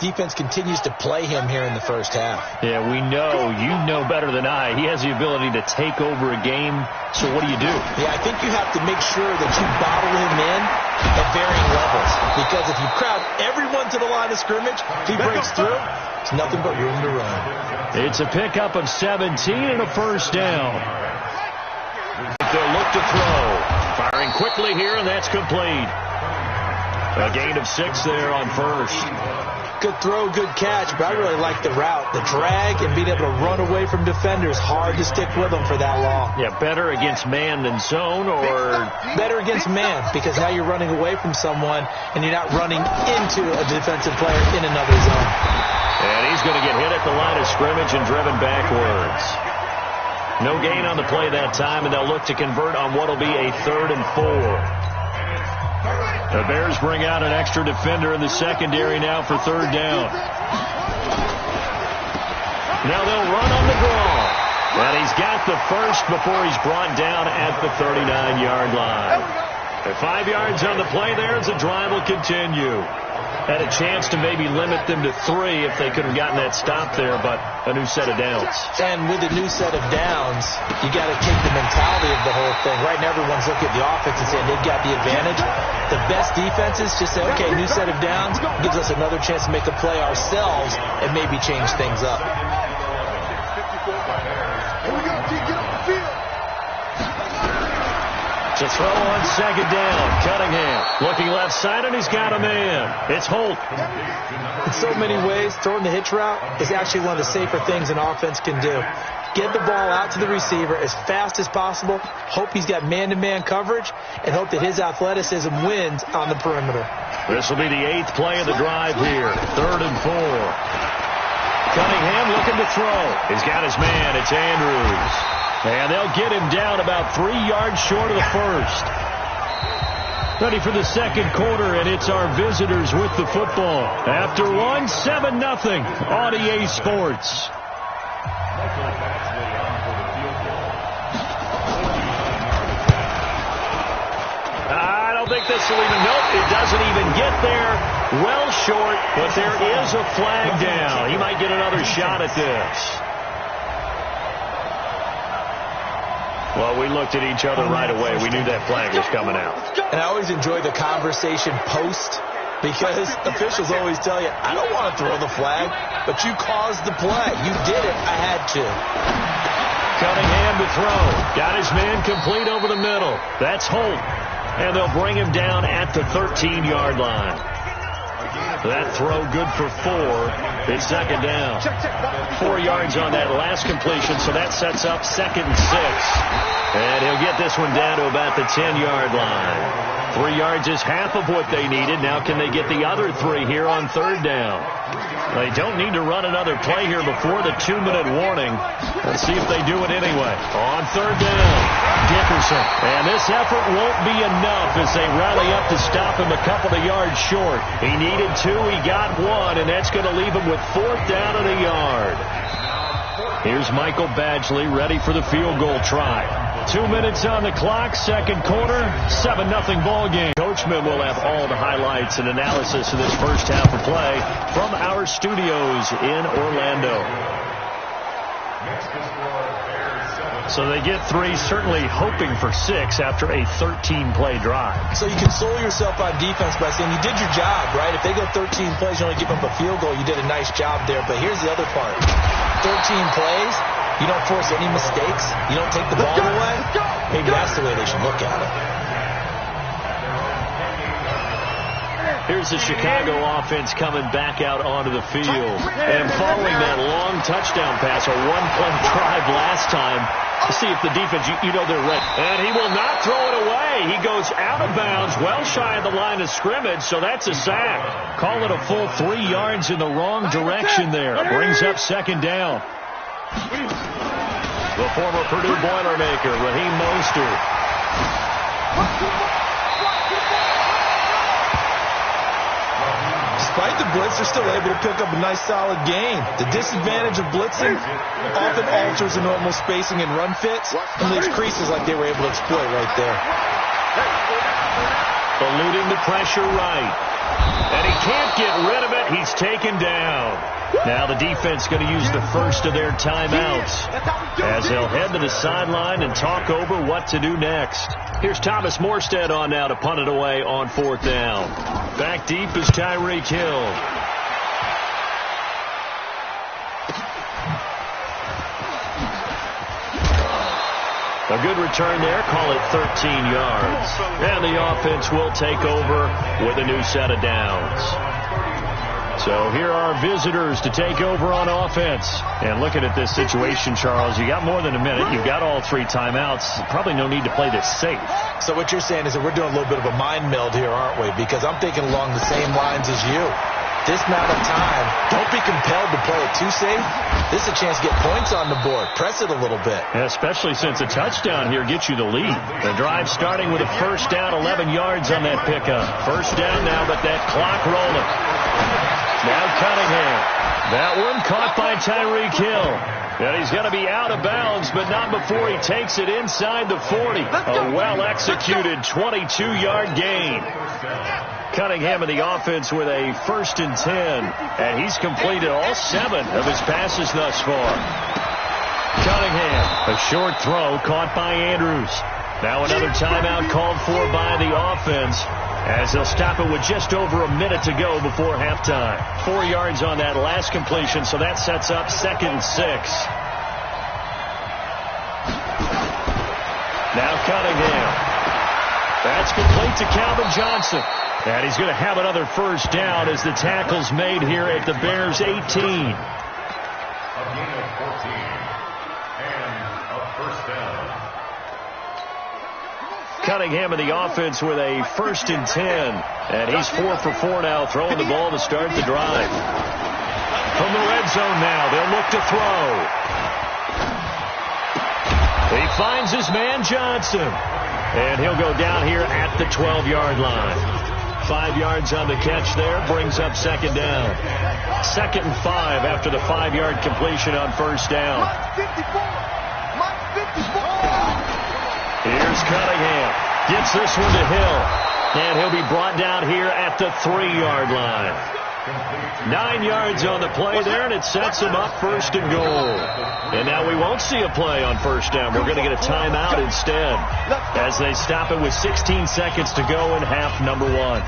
defense continues to play him here in the first half. Yeah, we know. You know better than I. He has the ability to take over a game. So what do you do? Yeah, I think you have to make sure that you bottle him in at varying levels. Because if you crowd everyone to the line of scrimmage, if he breaks through, it's nothing but room to run. It's a pickup of 17 and a first down. They'll look to throw. Firing quickly here, and that's complete. A gain of 6 there on first. Good throw, good catch, but I really like the route. The drag and being able to run away from defenders, hard to stick with them for that long. Yeah, better against man than zone, or? Better against man, because now you're running away from someone, and you're not running into a defensive player in another zone. And he's going to get hit at the line of scrimmage and driven backwards. No gain on the play that time, and they'll look to convert on what will be a 3rd and 4. The Bears bring out an extra defender in the secondary now for 3rd down. Now they'll run on the draw. And he's got the first before he's brought down at the 39-yard line. At 5 yards on the play there as the drive will continue. Had a chance to maybe limit them to 3 if they could have gotten that stop there, but a new set of downs. And with a new set of downs, you got to take the mentality of the whole thing. Right now, everyone's looking at the offense and saying they've got the advantage. The best defenses just say, okay, new set of downs gives us another chance to make a play ourselves and maybe change things up. Here we go, G, get on the field. To throw on 2nd down, Cunningham looking left side, and he's got a man. It's Holt. In so many ways, throwing the hitch route is actually one of the safer things an offense can do. Get the ball out to the receiver as fast as possible, hope he's got man-to-man coverage, and hope that his athleticism wins on the perimeter. This will be the 8th play of the drive here. 3rd and 4. Cunningham looking to throw. He's got his man. It's Andrews. And they'll get him down about 3 yards short of the first. Ready for the second quarter, and it's our visitors with the football. After one, 7-0 on EA Sports. I don't think this will even, nope, it doesn't even get there. Well short, but there is a flag down. He might get another shot at this. Well, we looked at each other right away. We knew that flag was coming out. And I always enjoy the conversation post, because officials always tell you, I don't want to throw the flag, but you caused the play. You did it. I had to. Cunningham to throw. Got his man complete over the middle. That's Holt. And they'll bring him down at the 13-yard line. That throw good for 4. It's 2nd down. 4 yards on that last completion, so that sets up 2nd and 6. And he'll get this one down to about the 10-yard line. 3 yards is half of what they needed. Now can they get the other 3 here on 3rd down? They don't need to run another play here before the 2-minute warning. Let's see if they do it anyway. On 3rd down, Dickerson. And this effort won't be enough as they rally up to stop him a couple of yards short. He needed 2, he got 1, and that's going to leave him with 4th down and a yard. Here's Michael Badgley ready for the field goal try. 2 minutes on the clock, second quarter, 7-0 ball game. Coachman will have all the highlights and analysis of this first half of play from our studios in Orlando. So they get 3, certainly hoping for 6 after a 13-play drive. So you console yourself on defense by saying you did your job, right? If they go 13 plays, you only give up a field goal, you did a nice job there. But here's the other part. 13 plays, you don't force any mistakes, you don't take the ball away. Maybe that's the way they should look at it. Here's the Chicago offense coming back out onto the field. And following that long touchdown pass, a one-play drive last time, to see if the defense, you know they're ready. And he will not throw it away. He goes out of bounds, well shy of the line of scrimmage, so that's a sack. Call it a full 3 yards in the wrong direction there. Brings up 2nd down. The former Purdue Boilermaker, Raheem Mostert. Despite the blitz, they're still able to pick up a nice solid gain. The disadvantage of blitzing often alters the normal spacing and run fits and leaves creases like they were able to exploit right there. Eluding the pressure right. And he can't get rid of it. He's taken down. Now the defense going to use the first of their timeouts as they'll head to the sideline and talk over what to do next. Here's Thomas Morstead on now to punt it away on 4th down. Back deep is Tyreek Hill. A good return there. Call it 13 yards. And the offense will take over with a new set of downs. So here are visitors to take over on offense. And looking at this situation, Charles, you got more than a minute. You've got all 3 timeouts. Probably no need to play this safe. So what you're saying is that we're doing a little bit of a mind meld here, aren't we? Because I'm thinking along the same lines as you. This amount of time, don't be compelled to play it too safe. This is a chance to get points on the board. Press it a little bit. Yeah, especially since a touchdown here gets you the lead. The drive starting with a first down, 11 yards on that pickup. First down now, but that clock rolling. Now Cunningham. That one caught by Tyreek Hill. And he's going to be out of bounds, but not before he takes it inside the 40. A well-executed 22-yard gain. Cunningham in the offense with a 1st and 10. And he's completed all 7 of his passes thus far. Cunningham, a short throw caught by Andrews. Now another timeout called for by the offense as they'll stop it with just over a minute to go before halftime. 4 yards on that last completion, so that sets up 2nd and 6. Now Cunningham. That's complete to Calvin Johnson. And he's going to have another first down as the tackle's made here at the Bears' 18. A gain of 14 and a first down. Cunningham in the offense with a 1st and 10. And he's 4 for 4 now, throwing the ball to start the drive. From the red zone now, they'll look to throw. He finds his man Johnson. And he'll go down here at the 12-yard line. 5 yards on the catch there, brings up 2nd down. 2nd and 5 after the 5-yard completion on first down. Here's Cunningham. Gets this one to Hill. And he'll be brought down here at the 3-yard line. 9 yards on the play there, and it sets him up 1st and goal. And now we won't see a play on first down. We're going to get a timeout instead as they stop it with 16 seconds to go in half number 1.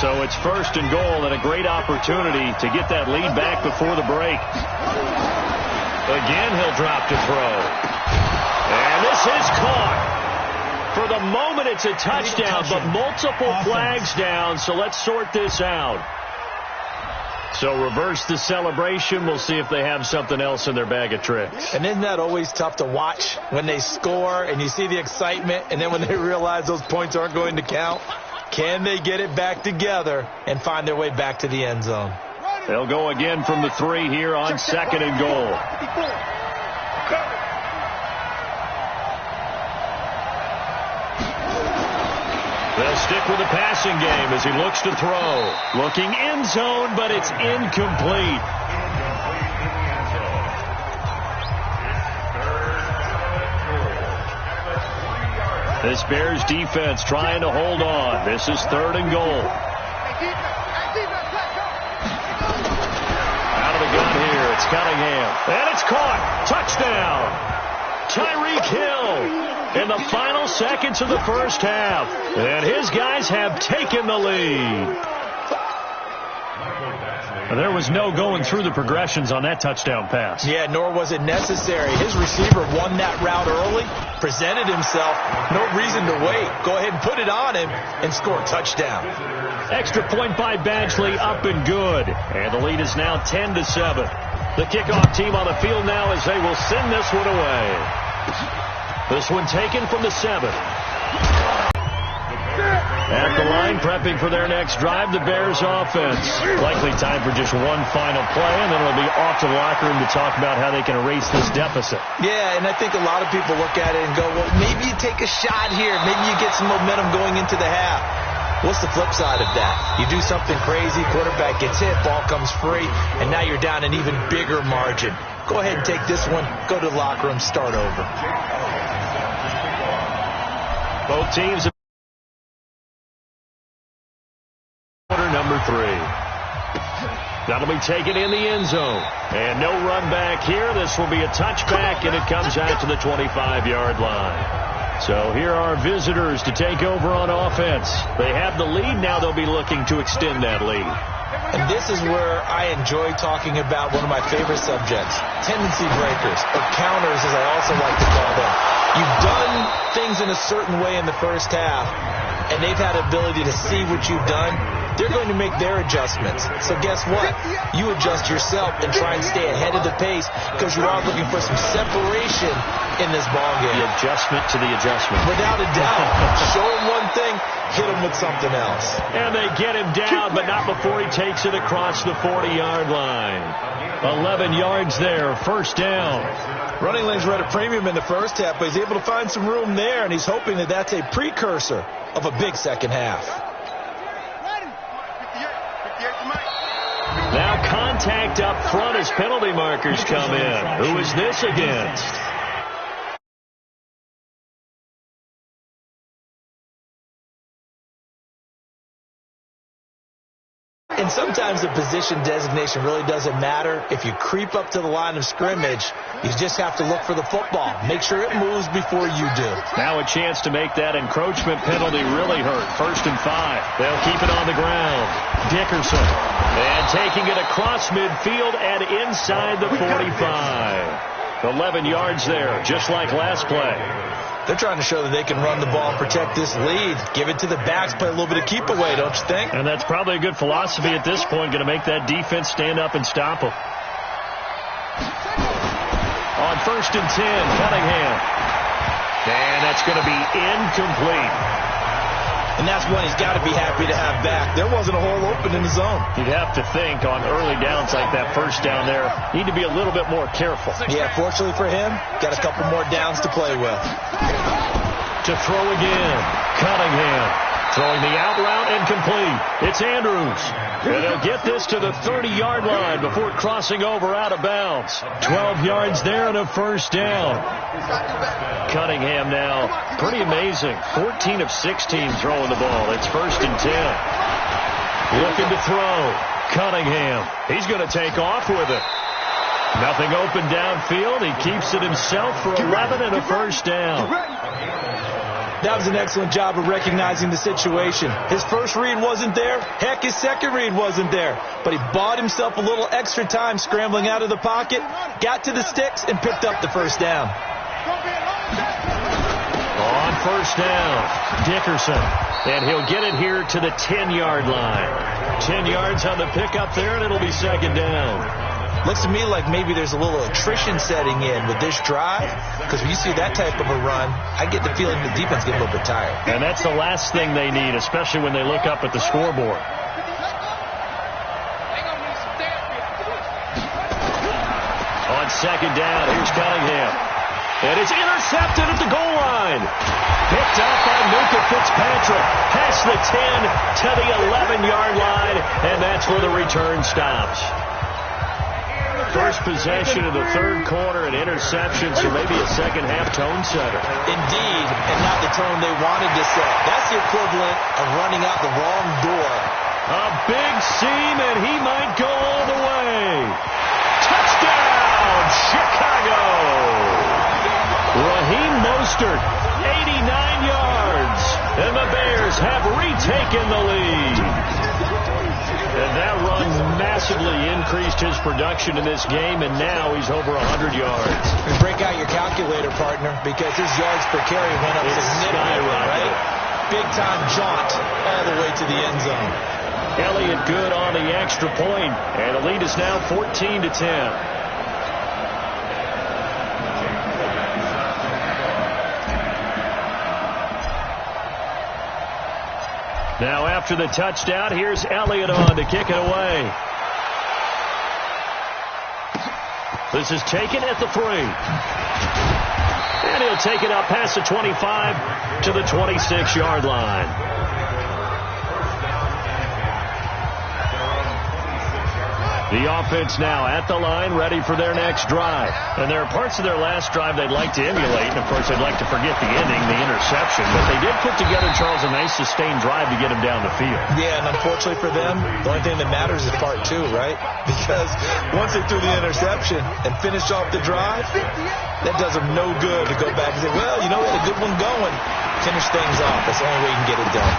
So it's 1st and goal and a great opportunity to get that lead back before the break. Again, he'll drop to throw. And this is caught. For the moment, it's a touchdown, but multiple flags down, so let's sort this out. So reverse the celebration. We'll see if they have something else in their bag of tricks. And isn't that always tough to watch when they score and you see the excitement, and then when they realize those points aren't going to count? Can they get it back together and find their way back to the end zone? They'll go again from the 3 here on 2nd and goal. They'll stick with the passing game as he looks to throw. Looking end zone, but it's incomplete. This Bears defense trying to hold on. This is 3rd and goal. Out of the gun here, it's Cunningham. And it's caught. Touchdown. Tyreek Hill in the final seconds of the first half. And his guys have taken the lead. There was no going through the progressions on that touchdown pass. Yeah, nor was it necessary. His receiver won that route early, presented himself. No reason to wait. Go ahead and put it on him and score a touchdown. Extra point by Badgley, up and good. And the lead is now 10-7. The kickoff team on the field now as they will send this one away. This one taken from the 7. At the line, prepping for their next drive, the Bears offense. Likely time for just one final play, and then it'll be off to the locker room to talk about how they can erase this deficit. Yeah, and I think a lot of people look at it and go, well, maybe you take a shot here. Maybe you get some momentum going into the half. What's the flip side of that? You do something crazy, quarterback gets hit, ball comes free, and now you're down an even bigger margin. Go ahead and take this one, go to the locker room, start over. Both teams number 3. That'll be taken in the end zone. And no run back here. This will be a touchback, and it comes out to the 25-yard line. So here are visitors to take over on offense. They have the lead. Now they'll be looking to extend that lead. And this is where I enjoy talking about one of my favorite subjects, tendency breakers, or counters as I also like to call them. You've done things in a certain way in the first half, and they've had ability to see what you've done. They're going to make their adjustments. So guess what? You adjust yourself and try and stay ahead of the pace because you are looking for some separation in this ballgame. The adjustment to the adjustment. Without a doubt. Show him one thing, hit him with something else. And they get him down, but not before he takes it across the 40-yard line. 11 yards there, first down. Running lanes were at a premium in the first half, but he's able to find some room there, and he's hoping that that's a precursor of a big second half. Now contact up front as penalty markers come in. Who is this against? And sometimes the position designation really doesn't matter. If you creep up to the line of scrimmage, you just have to look for the football. Make sure it moves before you do. Now a chance to make that encroachment penalty really hurt. 1st and 5. They'll keep it on the ground. Dickerson. And taking it across midfield and inside the 45. 11 yards there, just like last play. They're trying to show that they can run the ball and protect this lead. Give it to the backs, play a little bit of keep away, don't you think? And that's probably a good philosophy at this point, going to make that defense stand up and stop them. On 1st and 10, Cunningham. And that's going to be incomplete. And that's one he's got to be happy to have back. There wasn't a hole open in the zone. You'd have to think on early downs like that first down there, need to be a little bit more careful. Yeah, fortunately for him, got a couple more downs to play with. To throw again, Cunningham. Throwing the out route and complete. It's Andrews. And he'll get this to the 30-yard line before crossing over out of bounds. 12 yards there and a first down. Cunningham now, pretty amazing. 14 of 16 throwing the ball. It's 1st and 10. Looking to throw. Cunningham. He's going to take off with it. Nothing open downfield. He keeps it himself for 11 and a first down. That was an excellent job of recognizing the situation. His first read wasn't there. Heck, his second read wasn't there. But he bought himself a little extra time scrambling out of the pocket, got to the sticks, and picked up the first down. On first down, Dickerson. And he'll get it here to the 10-yard line. 10 yards on the pickup there, and it'll be second down. Looks to me like maybe there's a little attrition setting in with this drive, because when you see that type of a run, I get the feeling the defense gets a little bit tired. And that's the last thing they need, especially when they look up at the scoreboard. On second down, here's Cunningham. And it's intercepted at the goal line. Picked up by Luka Fitzpatrick. Past the 10 to the 11-yard line, and that's where the return stops. First possession of the third quarter, an interception, so maybe a second-half tone setter. Indeed, and not the tone they wanted to set. That's the equivalent of running out the wrong door. A big seam, and he might go all the way. Touchdown, Chicago! Raheem Mostert, 89 yards, and the Bears have retaken the lead. And that run massively increased his production in this game, and now he's over 100 yards. And break out your calculator, partner, because his yards per carry went up significantly, right? Big-time jaunt all the way to the end zone. Elliott good on the extra point, and the lead is now 14-10. Now after the touchdown, here's Elliott on to kick it away. This is taken at the 3. And he'll take it up past the 25 to the 26-yard line. The offense now at the line, ready for their next drive. And there are parts of their last drive they'd like to emulate. And, of course, they'd like to forget the ending, the interception. But they did put together, Charles, a nice sustained drive to get them down the field. Yeah, and unfortunately for them, the only thing that matters is part two, right? Because once they threw the interception and finished off the drive, that does them no good to go back and say, well, you know, we had a good one going. Finish things off. That's the only way you can get it done.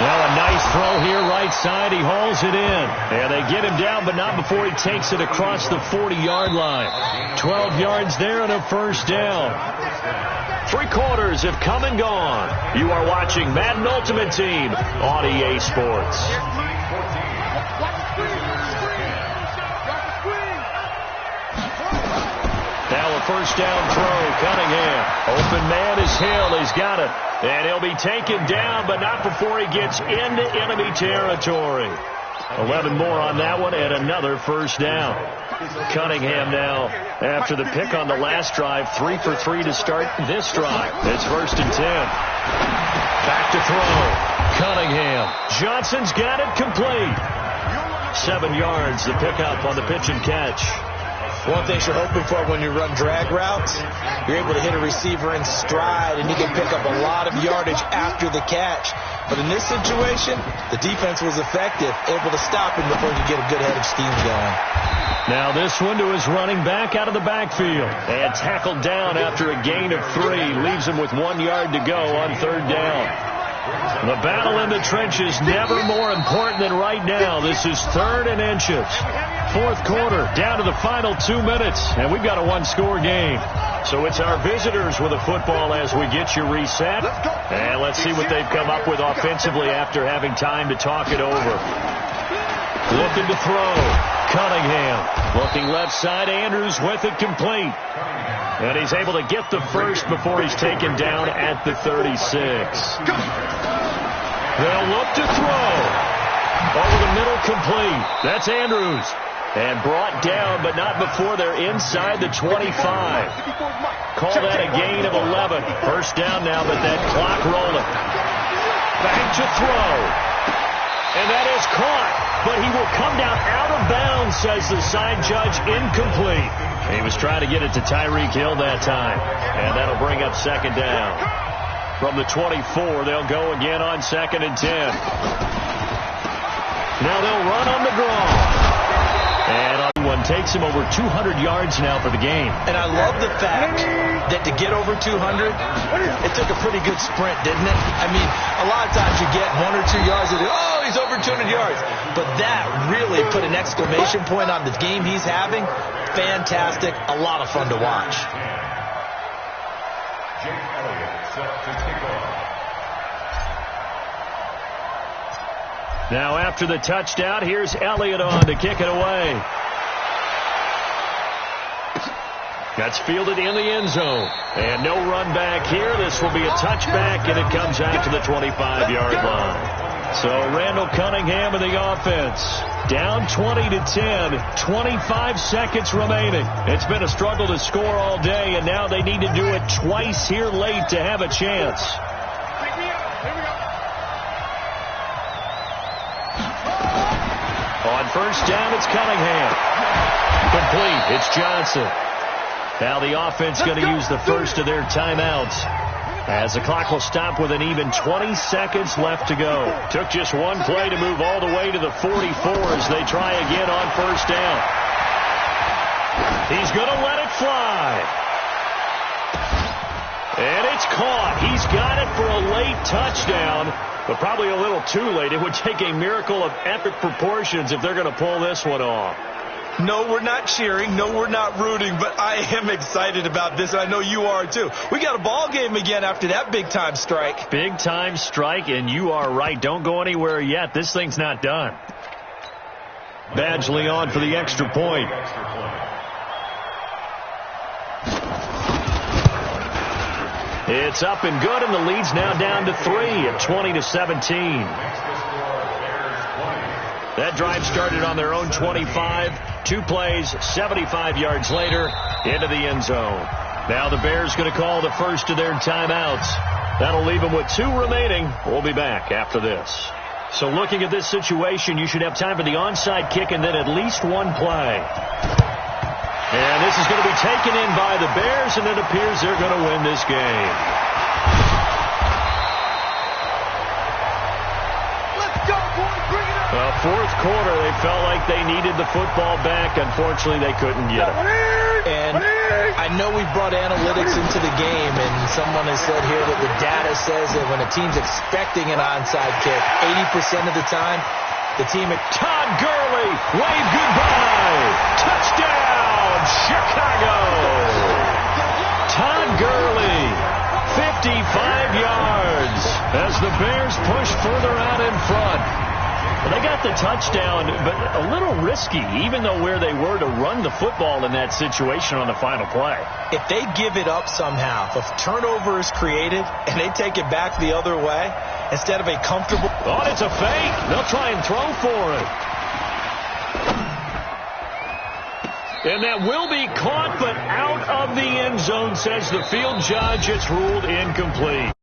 Well, a nice throw here, right side. He hauls it in. And they get him down, but not before he takes it across the 40-yard line. 12 yards there and a first down. 3 quarters have come and gone. You are watching Madden Ultimate Team on EA Sports. Now a first down throw, Cunningham. Open man is Hill. He's got it. And he'll be taken down, but not before he gets into enemy territory. 11 more on that one and another first down. Cunningham now, after the pick on the last drive, 3 for 3 to start this drive. It's 1st and 10. Back to throw. Cunningham. Johnson's got it complete. 7 yards, the pickup on the pitch and catch. One thing you're hoping for when you run drag routes, you're able to hit a receiver in stride, and you can pick up a lot of yardage after the catch. But in this situation, the defense was effective, able to stop him before you get a good head of steam going. Now this one to his running back out of the backfield. And tackled down after a gain of 3. Leaves him with 1 yard to go on 3rd down. The battle in the trenches never more important than right now. This is 3rd and inches. 4th quarter, down to the final 2 minutes, and we've got a 1-score game. So it's our visitors with the football as we get you reset. And let's see what they've come up with offensively after having time to talk it over. Looking to throw. Cunningham. Looking left side. Andrews with it complete. And he's able to get the first before he's taken down at the 36. They'll look to throw. Over the middle complete. That's Andrews. And brought down, but not before they're inside the 25. Call that a gain of 11. First down now, but that clock rolling. Back to throw. And that is caught. But he will come down out of bounds, says the side judge, incomplete. He was trying to get it to Tyreek Hill that time. And that'll bring up 2nd down. From the 24, they'll go again on 2nd and 10. Now they'll run on the draw. And one takes him over 200 yards now for the game. And I love the fact that to get over 200, it took a pretty good sprint, didn't it? I mean, a lot of times you get 1 or 2 yards and oh, he's over 200 yards. But that really put an exclamation point on the game he's having. Fantastic. A lot of fun to watch. Now after the touchdown, here's Elliott on to kick it away. That's fielded in the end zone. And no run back here. This will be a touchback, and it comes out to the 25-yard line. So Randall Cunningham in the offense. Down 20-10. 25 seconds remaining. It's been a struggle to score all day, and now they need to do it twice here late to have a chance. On first down, it's Cunningham. Complete. It's Johnson. Now the offense going to use the first of their timeouts, as the clock will stop with an even 20 seconds left to go. Took just one play to move all the way to the 44 as they try again on first down. He's going to let it fly. And it's caught. He's got it for a late touchdown, but probably a little too late. It would take a miracle of epic proportions if they're going to pull this one off. No, we're not cheering. No, we're not rooting. But I am excited about this. I know you are, too. We got a ball game again after that big-time strike. Big-time strike, and you are right. Don't go anywhere yet. This thing's not done. Badgley on for the extra point. It's up and good, and the lead's now down to 3 at 20-17. That drive started on their own 25. 2 plays, 75 yards later, into the end zone. Now the Bears going to call the first of their timeouts. That'll leave them with 2 remaining. We'll be back after this. So looking at this situation, you should have time for the onside kick and then at least one play. And this is going to be taken in by the Bears, and it appears they're going to win this game. Let's go, boys. Bring it up. Fourth quarter, they felt like they needed the football back. Unfortunately, they couldn't get it. And I know we brought analytics into the game, and someone has said here that the data says that when a team's expecting an onside kick, 80% of the time, the team... Todd Gurley, wave goodbye. Touchdown, Chicago. Todd Gurley, 55 yards as the Bears push further out in front. Well, they got the touchdown, but a little risky, even though where they were to run the football in that situation on the final play. If they give it up somehow, if a turnover is created and they take it back the other way, instead of a comfortable... Oh, it's a fake. They'll try and throw for it. And that will be caught, but out of the end zone, says the field judge. It's ruled incomplete.